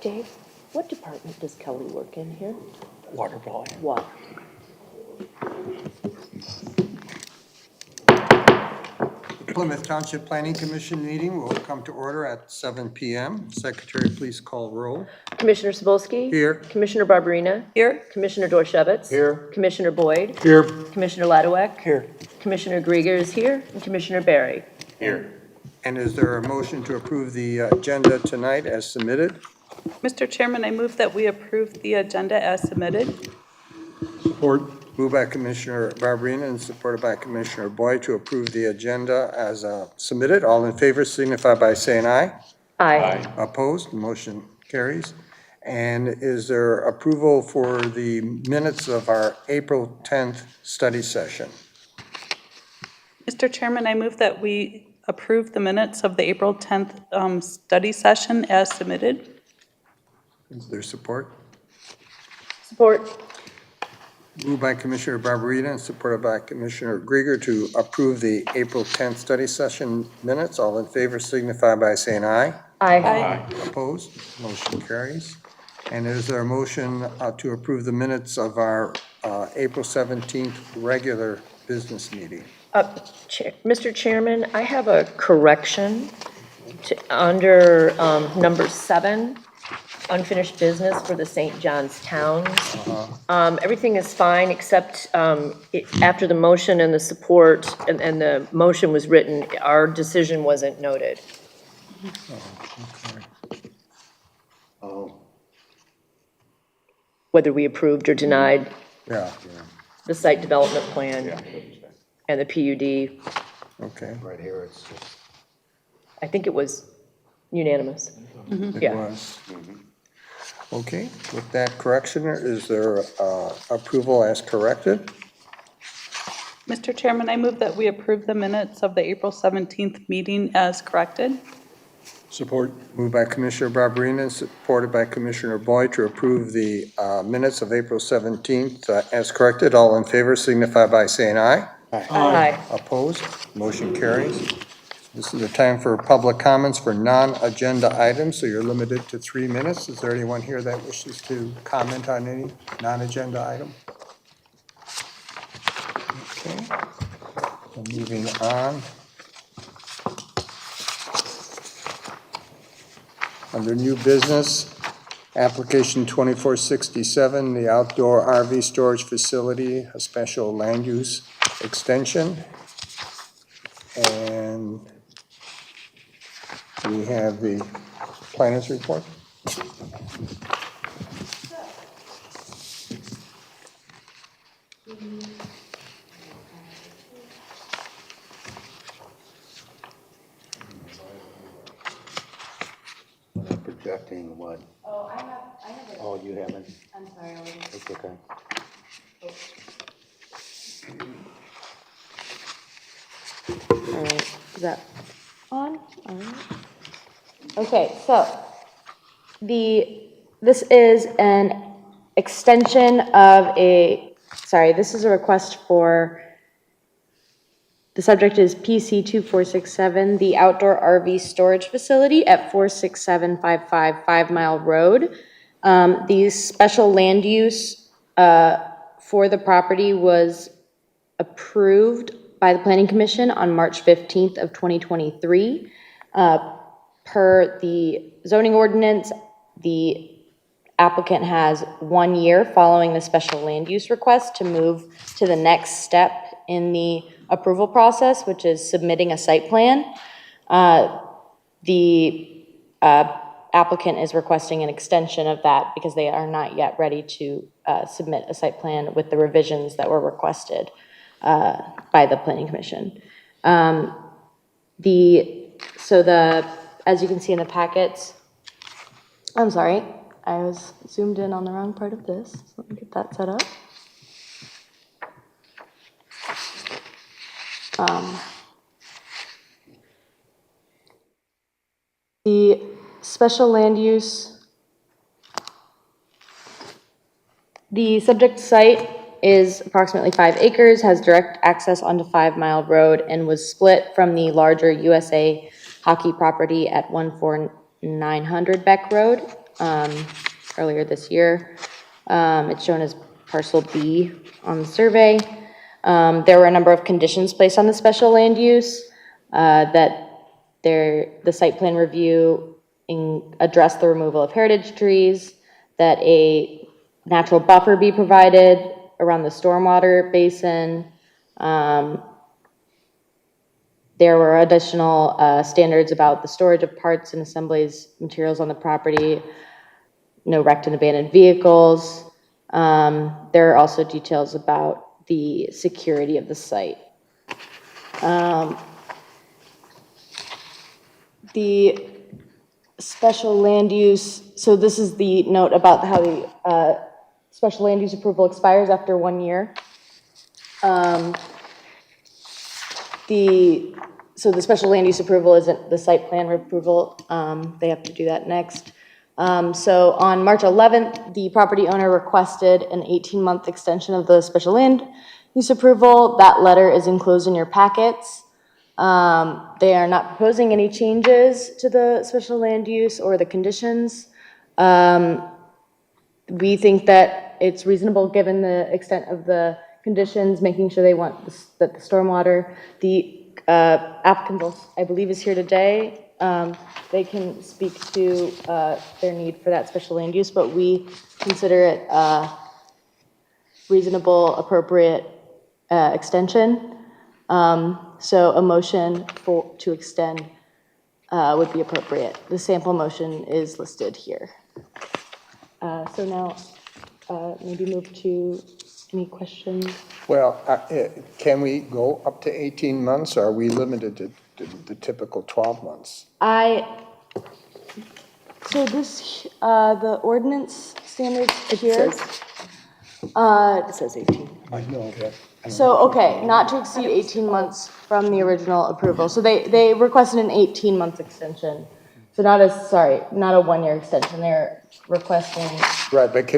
Dave, what department does Kelly work in here? Water volume. Water. Plymouth Township Planning Commission meeting will come to order at 7 p.m. Secretary, please call roll. Commissioner Cebulski? Here. Commissioner Barberina? Here. Commissioner Dorchevitz? Here. Commissioner Boyd? Here. Commissioner Ladowak? Here. Commissioner Grieger is here, and Commissioner Barry. Here. And is there a motion to approve the agenda tonight as submitted? Mr. Chairman, I move that we approve the agenda as submitted. Support. Moved by Commissioner Barberina and supported by Commissioner Boyd to approve the agenda as submitted. All in favor signify by saying aye. Aye. Opposed? Motion carries. And is there approval for the minutes of our April 10th study session? Mr. Chairman, I move that we approve the minutes of the April 10th study session as submitted. Is there support? Support. Moved by Commissioner Barberina and supported by Commissioner Grieger to approve the April 10th study session minutes. All in favor signify by saying aye. Aye. Opposed? Motion carries. And is there a motion to approve the minutes of our April 17th regular business meeting? Mr. Chairman, I have a correction under number 7, unfinished business for the St. John's Towns. Everything is fine except after the motion and the support and the motion was written, our decision wasn't noted. Whether we approved or denied Yeah, the site development plan and the PUD. okay. Right here, it's just. I think it was unanimous. It Yeah. was. Okay, with that correction, is there approval as corrected? Mr. Chairman, I move that we approve the minutes of the April 17th meeting as corrected. Support. Moved by Commissioner Barberina and supported by Commissioner Boyd to approve the minutes of April 17th as corrected. All in favor signify by saying aye. Aye. Opposed? Motion carries. This is the time for public comments for non-agenda items, so you're limited to 3 minutes. Is there anyone here that wishes to comment on any non-agenda item? Okay. Moving on. Under new business, application 2467, the outdoor RV storage facility, a special land use extension. And we have the planners report. Projecting what? Oh, I have it. Oh, you haven't? I'm sorry, I wasn't. It's okay. All right, is that on? All right. Okay, so this is an extension of this is a request for, the subject is PC 2467, the outdoor RV storage facility at 46755 5 Mile Road. The special land use for the property was approved by the Planning Commission on March 15th of 2023. Per the zoning ordinance, the applicant has 1 year following the special land use request to move to the next step in the approval process, which is submitting a site plan. The applicant is requesting an extension of that because they are not yet ready to submit a site plan with the revisions that were requested by the Planning Commission. As you can see in the packets, I'm sorry, I was zoomed in on the wrong part of this. So let me get that set up. The special land use, the subject site is approximately 5 acres, has direct access onto 5 Mile Road, and was split from the larger USA Hockey property at 14900 Beck Road. earlier this year. It's shown as parcel B on the survey. There were a number of conditions placed on the special land use, that the site plan review addressed the removal of heritage trees, that a natural buffer be provided around the stormwater basin. There were additional standards about the storage of parts and assemblies, materials on the property, no wrecked and abandoned vehicles. There are also details about the security of the site. The special land use, so this is the note about how the special land use approval expires after 1 year. So the special land use approval isn't the site plan approval. They have to do that next. So on March 11th, the property owner requested an 18-month extension of the special land use approval. That letter is enclosed in your packets. They are not proposing any changes to the special land use or the conditions. We think that it's reasonable given the extent of the conditions, making sure they want that the stormwater, the applicant, I believe, is here today. They can speak to their need for that special land use, but we consider it a reasonable, appropriate extension. So a motion to extend would be appropriate. The sample motion is listed here. So now maybe move to any questions? Well, can we go up to 18 months, or are we limited to the typical 12 months? So this, the ordinance standards here. It says 18. I know that. So, okay, not to exceed 18 months from the original approval. So they requested an 18-month extension. So not a 1-year extension. They're requesting. Right, but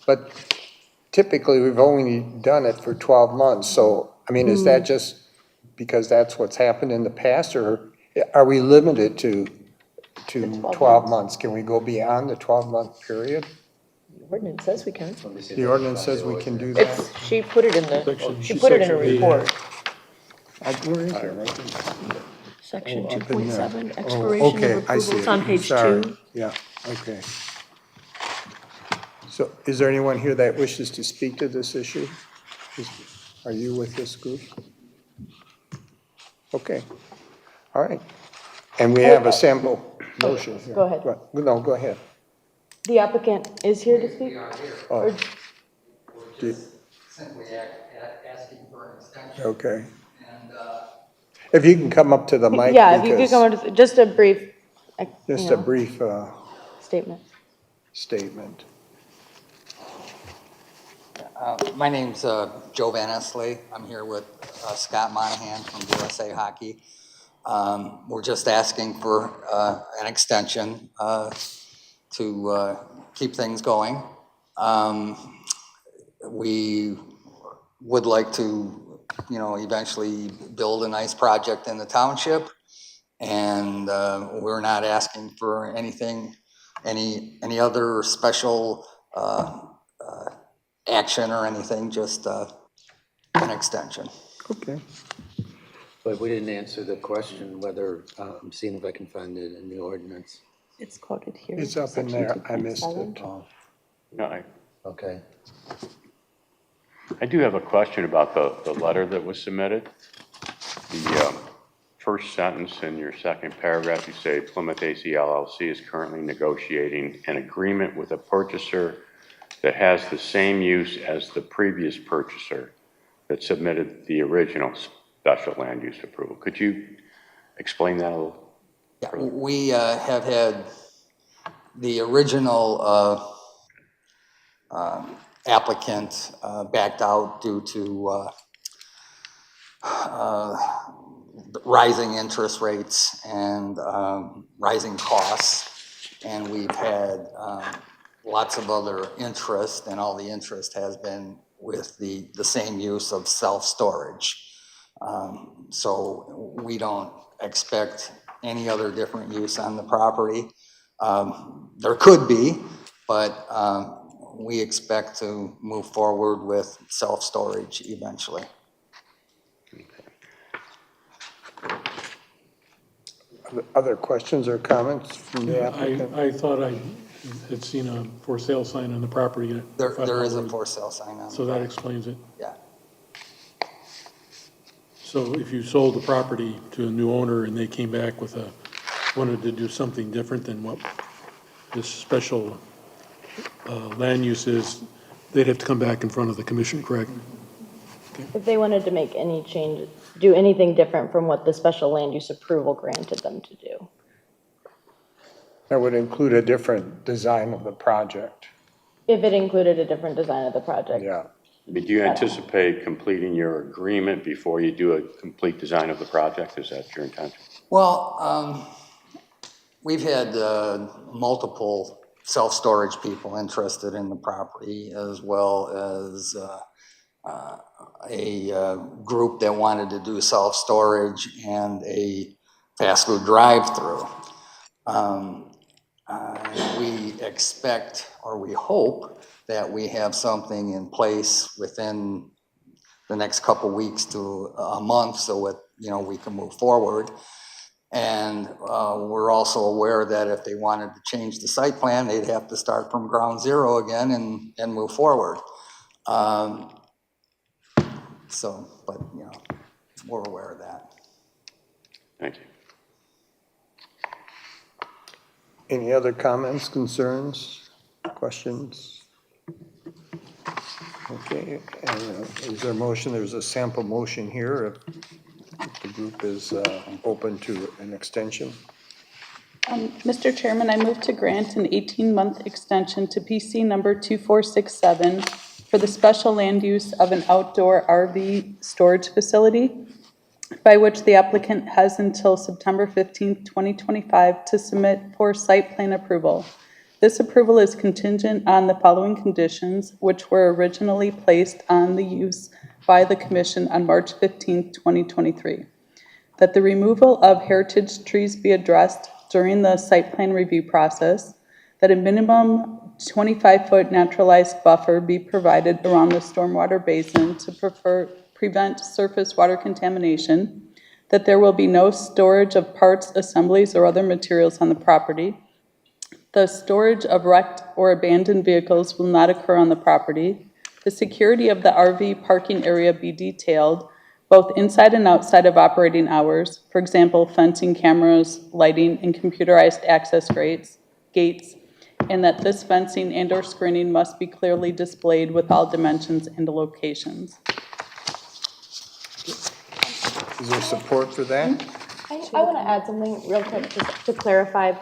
but typically we've only done it for 12 months. So, I mean, is that just because that's what's happened in the past, or are we limited to 12 months? Can we go beyond the 12-month period? The ordinance says we can. The ordinance says we can do that. She put it in a report. Where is it? Right there. Section Up in there. 2.7, expiration Okay, of I see approval. it. It's on page Sorry. 2. Yeah, okay. So is there anyone here that wishes to speak to this issue? Are you with this group? Okay, all right. And we have a sample motion here. Go ahead. No, go ahead. The applicant is here to speak? Oh, We're just simply asking for an extension. okay. And If you can come up to the mic. Yeah, if you could because- come on, just a brief, Just a brief statement. statement. my name's Joe Van Esley. I'm here with Scott Monahan from USA Hockey. We're just asking for an extension to keep things going. We would like to, eventually build a nice project in the township. And we're not asking for anything, any other special action or anything, just an extension. Okay. But we didn't answer the question whether, I'm seeing if I can find it in the ordinance. It's quoted here. It's up in there. I missed it. Oh, No, okay. I do have a question about the letter that was submitted. The first sentence in your second paragraph, you say Plymouth AC LLC is currently negotiating an agreement with a purchaser that has the same use as the previous purchaser that submitted the original special land use approval. Could you explain that a little? Yeah, we have had the original applicant backed out due to rising interest rates and rising costs. And we've had lots of other interest, and all the interest has been with the same use of self-storage. So we don't expect any other different use on the property. There could be, but we expect to move forward with self-storage eventually. Other questions or comments from the applicant? I thought I had seen a for sale sign on the property. There is a for sale sign on So that explains it. Yeah. So if you sold the property to a new owner and they came back with wanted to do something different than what this special land use is, they'd have to come back in front of the commission, correct? If they wanted to make any change, do anything different from what the special land use approval granted them to do. That would include a different design of the project. If it included a different design of the project. Yeah. Do you anticipate completing your agreement before you do a complete design of the project? Is that your intention? Well, we've had multiple self-storage people interested in the property, as well as a group that wanted to do self-storage and a fast food drive-through. We expect, or we hope, that we have something in place within the next couple weeks to a month so that, we can move forward. And we're also aware that if they wanted to change the site plan, they'd have to start from ground zero again and move forward. But we're aware of that. Thank you. Any other comments, concerns, questions? Okay, and is there a motion? There's a sample motion here. If the group is open to an extension. Mr. Chairman, I move to grant an 18-month extension to PC number 2467 for the special land use of an outdoor RV storage facility, by which the applicant has until September 15, 2025 to submit for site plan approval. This approval is contingent on the following conditions, which were originally placed on the use by the Commission on March 15, 2023. That the removal of heritage trees be addressed during the site plan review process, that a minimum 25-foot naturalized buffer be provided around the stormwater basin to prevent surface water contamination, that there will be no storage of parts, assemblies, or other materials on the property. The storage of wrecked or abandoned vehicles will not occur on the property. The security of the RV parking area be detailed, both inside and outside of operating hours, for example, fencing, cameras, lighting, and computerized access gates, and that this fencing and/or screening must be clearly displayed with all dimensions and locations. Is there support for that? I want to add something real quick just to clarify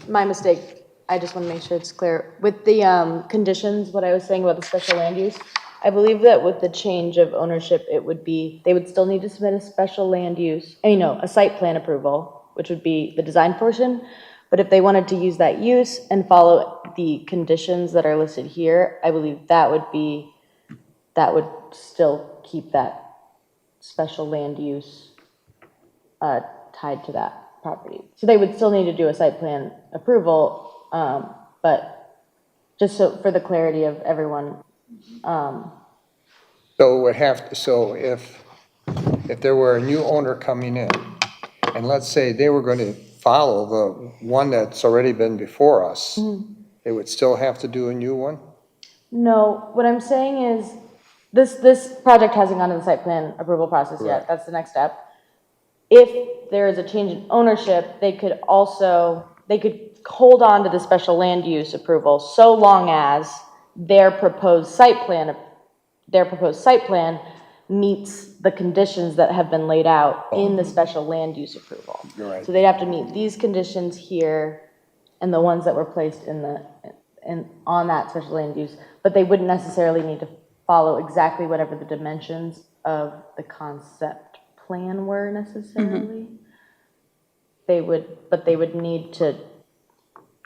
my mistake. I just want to make sure it's clear. With the conditions, what I was saying about the special land use, I believe that with the change of ownership, it would be, they would still need to submit a special land use, a site plan approval, which would be the design portion. But if they wanted to use that use and follow the conditions that are listed here, I believe that would still keep that special land use tied to that property. So they would still need to do a site plan approval, but just so for the clarity of everyone. So if there were a new owner coming in, and let's say they were going to follow the one that's already been before us, they would still have to do a new one? No, what I'm saying is, this project hasn't gone to the site plan approval process yet. That's the next step. If there is a change in ownership, they could hold on to the special land use approval so long as their proposed site plan meets the conditions that have been laid out in the special land use approval. Right. So they'd have to meet these conditions here and the ones that were placed on that special land use, but they wouldn't necessarily need to follow exactly whatever the dimensions of the concept plan were necessarily. They would need to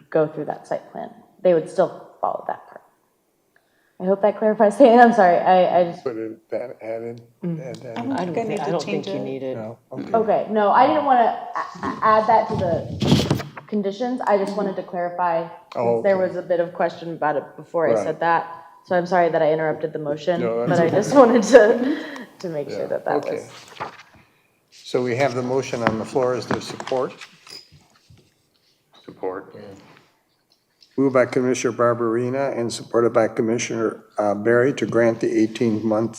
go through that site plan. They would still follow that part. I hope that clarifies. I'm sorry, I just. Put that added? I don't think you need it. No? Okay. Okay, no, I didn't want to add that to the conditions. I just wanted to clarify, Oh, since there okay. was a bit of question about it before I Right. said that. So I'm sorry that I interrupted the motion, No, but that's I just wanted to make sure that that Okay. was. So we have the motion on the floor. Is there support? Support? Moved by Commissioner Barberina and supported by Commissioner Barry to grant the 18-month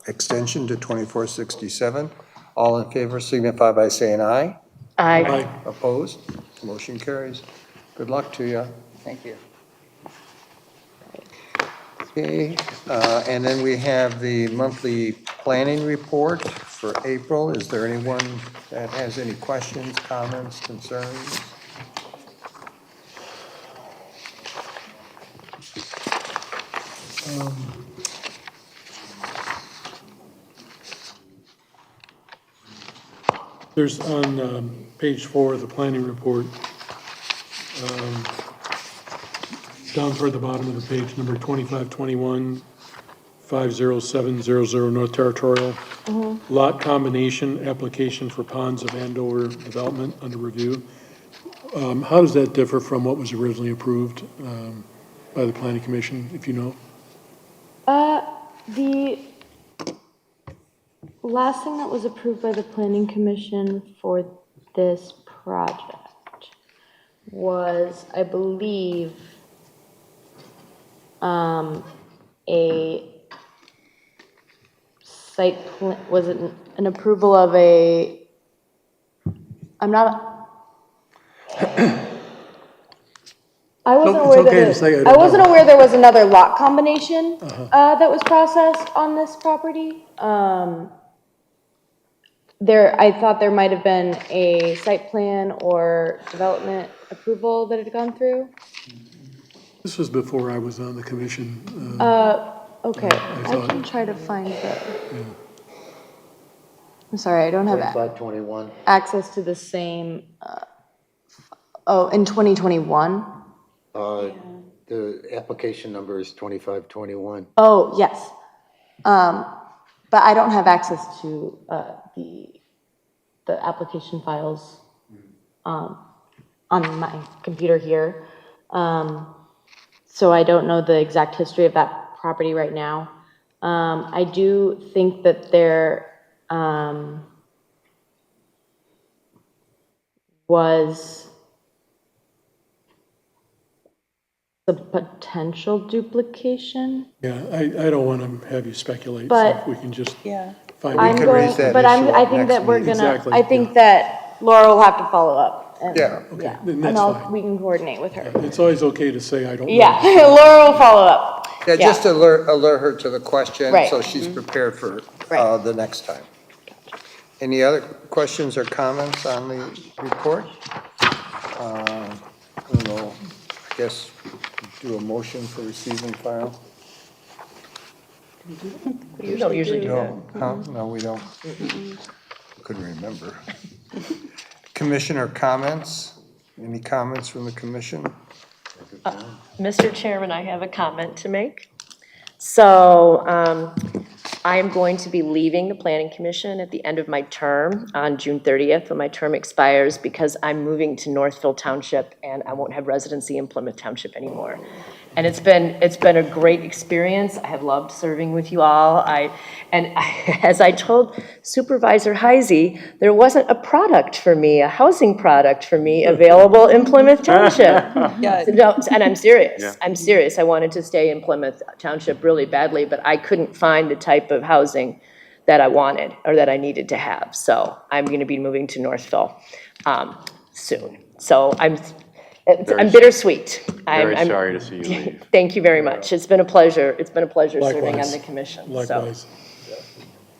extension to 2467. All in favor signify by saying aye. Aye. Opposed? Motion carries. Good luck to you. Thank you. Okay, and then we have the monthly planning report for April. Is there anyone that has any questions, comments, concerns? There's on page 4 of the planning report, down toward the bottom of the page, number 2521, 50700 North Territorial. Lot combination application for ponds of Andover development under review. How does that differ from what was originally approved by the planning commission, if you know? The last thing that was approved by the planning commission for this project was, I believe, a site plan, was it an approval of a, I'm not, I wasn't Nope, it's aware okay to that, say I I don't wasn't know. aware there was another lot combination, that was processed on this property. I thought there might have been a site plan or development approval that had gone through. This was before I was on the commission. Okay, I thought- can try to find the. I'm sorry, I don't have 2521. access to the same, oh, in 2021? The application number is 2521. Oh, yes. But I don't have access to the application files on my computer here. So I don't know the exact history of that property right now. I do think that there was the potential duplication. Yeah, I don't want to have you speculate, so But- if we can just Yeah. find We out. can raise that But issue I up think next that we're meeting. gonna, Exactly, I think yeah. that Laura will have to follow up. And- Yeah. Yeah, then and that's fine. we can coordinate with her. It's always okay to say I don't know. Yeah, Laura will follow up. Yeah, just alert her to the question, Right. so she's prepared for Right. the next time. Any other questions or comments on the report? I don't know, I guess do a motion for receive and file? You don't usually do that. No, huh? No, we don't. Couldn't remember. Commissioner comments? Any comments from the commission? Mr. Chairman, I have a comment to make. So I am going to be leaving the Planning Commission at the end of my term on June 30th, when my term expires, because I'm moving to Northville Township, and I won't have residency in Plymouth Township anymore. And it's been a great experience. I have loved serving with you all. As I told Supervisor Heisey, there wasn't a product for me, a housing product for me available in Plymouth Township. Yeah. No, and I'm serious. Yeah. I'm serious. I wanted to stay in Plymouth Township really badly, but I couldn't find the type of housing that I wanted or that I needed to have. So I'm going to be moving to Northville soon. So I'm bittersweet. Very I'm sorry to see you leave. Thank you very much. It's been a pleasure. It's been a pleasure serving on Likewise. the commission. So, Likewise.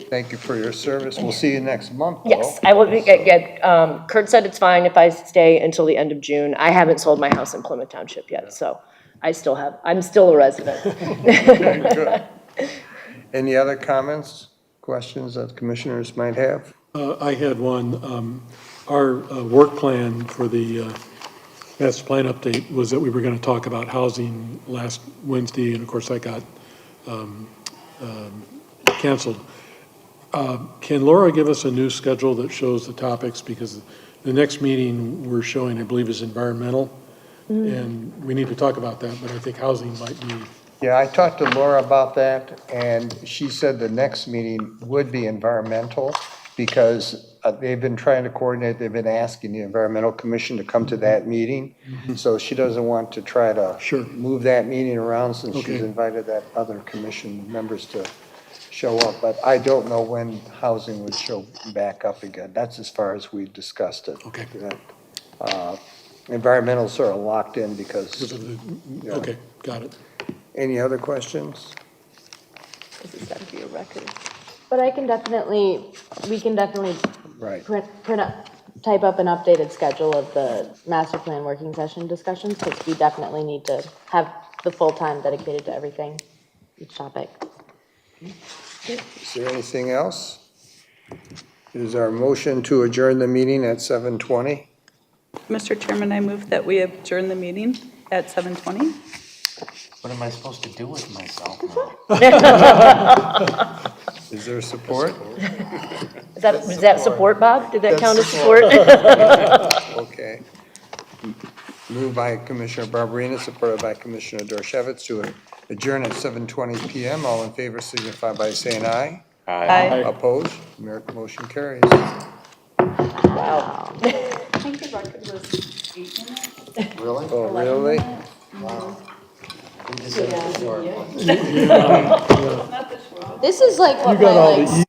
Thank you for your service. We'll see you next month, though. yes, I will Kurt said it's fine if I stay until the end of June. I haven't sold my house in Plymouth Township yet, so I'm still a resident. Good. Any other comments, questions that commissioners might have? I had one. Our work plan for the master plan update was that we were going to talk about housing last Wednesday, and of course, that got canceled. Can Laura give us a new schedule that shows the topics? Because the next meeting we're showing, I believe, is environmental. And we need to talk about that, but I think housing might be, Yeah, I talked to Laura about that, and she said the next meeting would be environmental, because they've been trying to coordinate, they've been asking the Environmental Commission to come to that meeting. So she doesn't want to try to Sure. move that meeting around since she's Okay. invited that other commission members to show up. But I don't know when housing would show back up again. That's as far as we discussed it. Okay. Environmental sort of locked in because, yeah. okay, got it. Any other questions? This has got to be a record. But we can definitely Right. print up, type up an updated schedule of the master plan working session discussions, because we definitely need to have the full time dedicated to everything, each topic. Is there anything else? Is our motion to adjourn the meeting at 7:20? Mr. Chairman, I move that we adjourn the meeting at 7:20. What am I supposed to do with myself Is there support? Is that support, Bob? Did that count as support? Okay. Moved by Commissioner Barberina, supported by Commissioner Dorchevitz to adjourn at 7:20 PM. All in favor signify by saying aye. Aye. Opposed? Motion carries. Wow. I think the record was 8 minutes. Really? Oh, really? Wow. We deserve it. This is like what my, like,